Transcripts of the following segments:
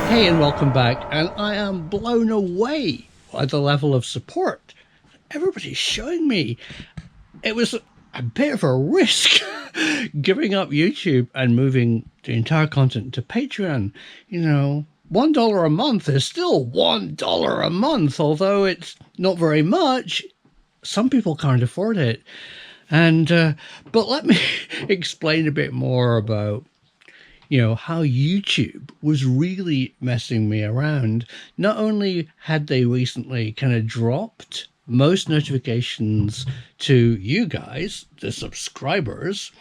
Hey, and welcome back. And I am blown away by the level of support everybody's showing me. It was a bit of a risk giving up YouTube and moving the entire content to Patreon. You know, $1 a month is still $1 a month, although it's not very much. Some people can't afford it. And but let me explain a bit more about how YouTube was really messing me around. Not only had they recently kind of dropped most notifications to you guys, the subscribers,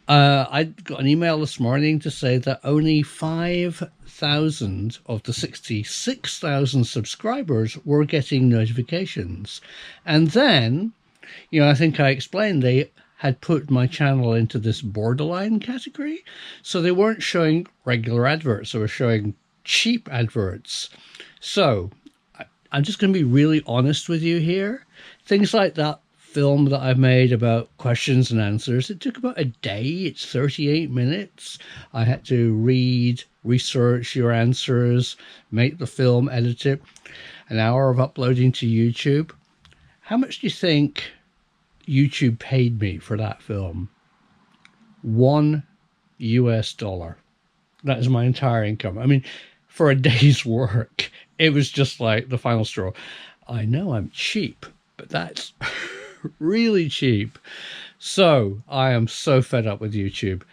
I got an email this morning to say that only 5,000 of the 66,000 subscribers were getting notifications. And then, I think I explained they had put my channel into this borderline category. So they weren't showing regular adverts, they were showing cheap adverts. So I'm just going to be really honest with you here. Things like that film that I made about questions and answers, it took about a day. It's 38 minutes. I had to read, research your answers, make the film, edit it. An hour of uploading to YouTube. How much do you think YouTube paid me for that film? $1. That is my entire income. I mean, for a day's work, it was just like the final straw. I know I'm cheap, but that's really cheap. So I am so fed up with YouTube.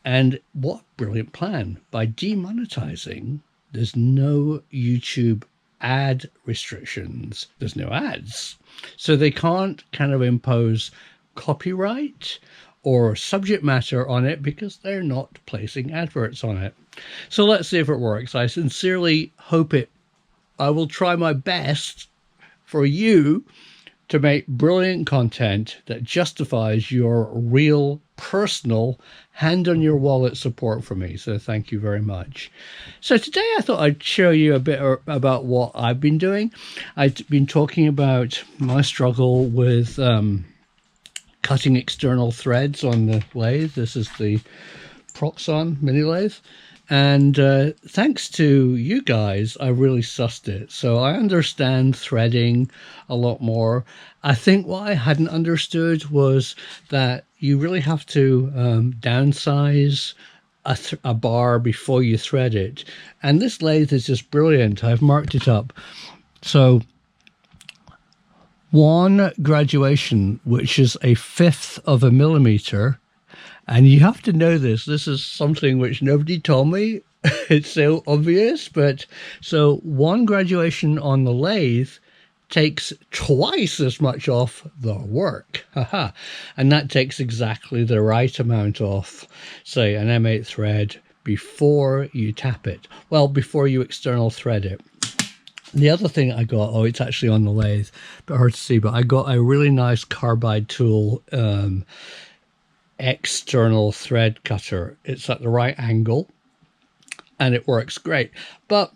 And what brilliant plan. By demonetizing, there's no YouTube ad restrictions. There's no ads. So they can't kind of impose copyright or subject matter on it because they're not placing adverts on it. So let's see if it works. I sincerely hope it. I will try my best for you to make brilliant content that justifies your real personal hand on your wallet support for me. So thank you very much. So today I thought I'd show you a bit about what I've been doing. I've been talking about my struggle with cutting external threads on the lathe. This is the Proxon mini lathe. And thanks to you guys, I really sussed it. So I understand threading a lot more. I think what I hadn't understood was that you really have to downsize a bar before you thread it. And this lathe is just brilliant. I've marked it up. So one graduation, which is 1/5 of a millimeter. And you have to know this. This is something which nobody told me. It's so obvious. But so one graduation on the lathe takes twice as much off the work. And that takes exactly the right amount off, say, an M8 thread before you tap it. Well, before you external thread it. The other thing I got, it's actually on the lathe, but hard to see, but I got a really nice carbide tool, external thread cutter. It's at the right angle and it works great, but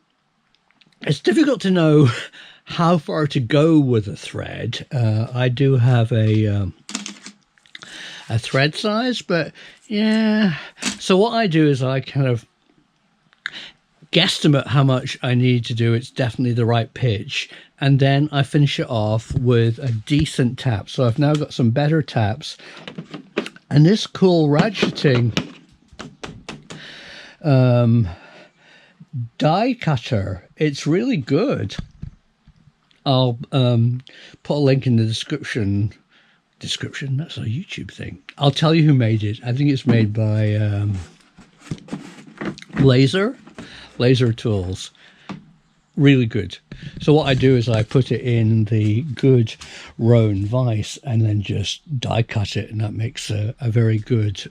it's difficult to know how far to go with a thread. I do have a thread size, but yeah. So what I do is I kind of guesstimate how much I need to do. It's definitely the right pitch. And then I finish it off with a decent tap. So I've now got some better taps. And this cool ratcheting die cutter, it's really good. I'll put a link in the description. Description? That's a YouTube thing. I'll tell you who made it. I think it's made by Laser Tools. Really good. So what I do is I put it in the good Roan vise and then just die cut it, and that makes a very good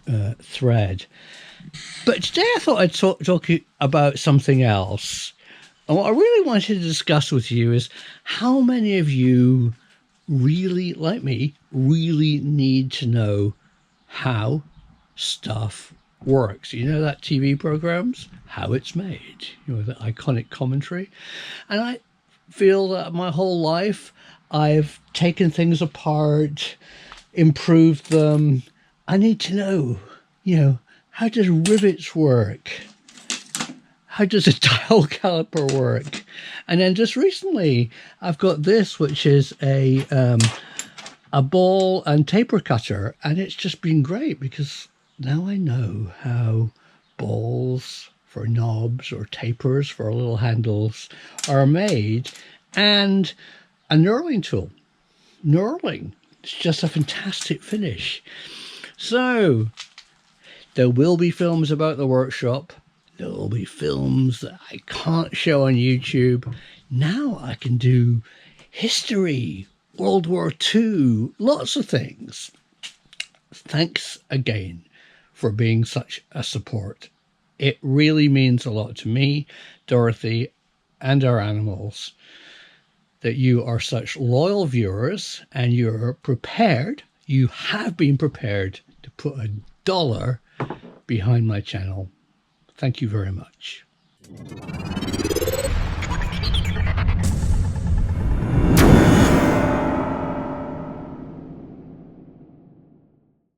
thread. But today I thought I'd talk about something else. And what I really wanted to discuss with you is how many of you really, like me, really need to know how stuff works. You know that TV programs, how it's made, the iconic commentary. And I feel that my whole life I've taken things apart, improved them. I need to know, how does rivets work? how does a dial caliper work? And then just recently, I've got this, which is a ball and taper cutter, and it's just been great because now I know how balls for knobs or tapers for little handles are made, and a knurling tool. Knurling, it's just a fantastic finish. So there will be films about the workshop. There will be films that I can't show on YouTube. Now I can do history, World War II, lots of things. Thanks again for being such a support. It really means a lot to me, Dorothy, and our animals that you are such loyal viewers and you're prepared, you have been prepared to put $1 behind my channel. Thank you very much.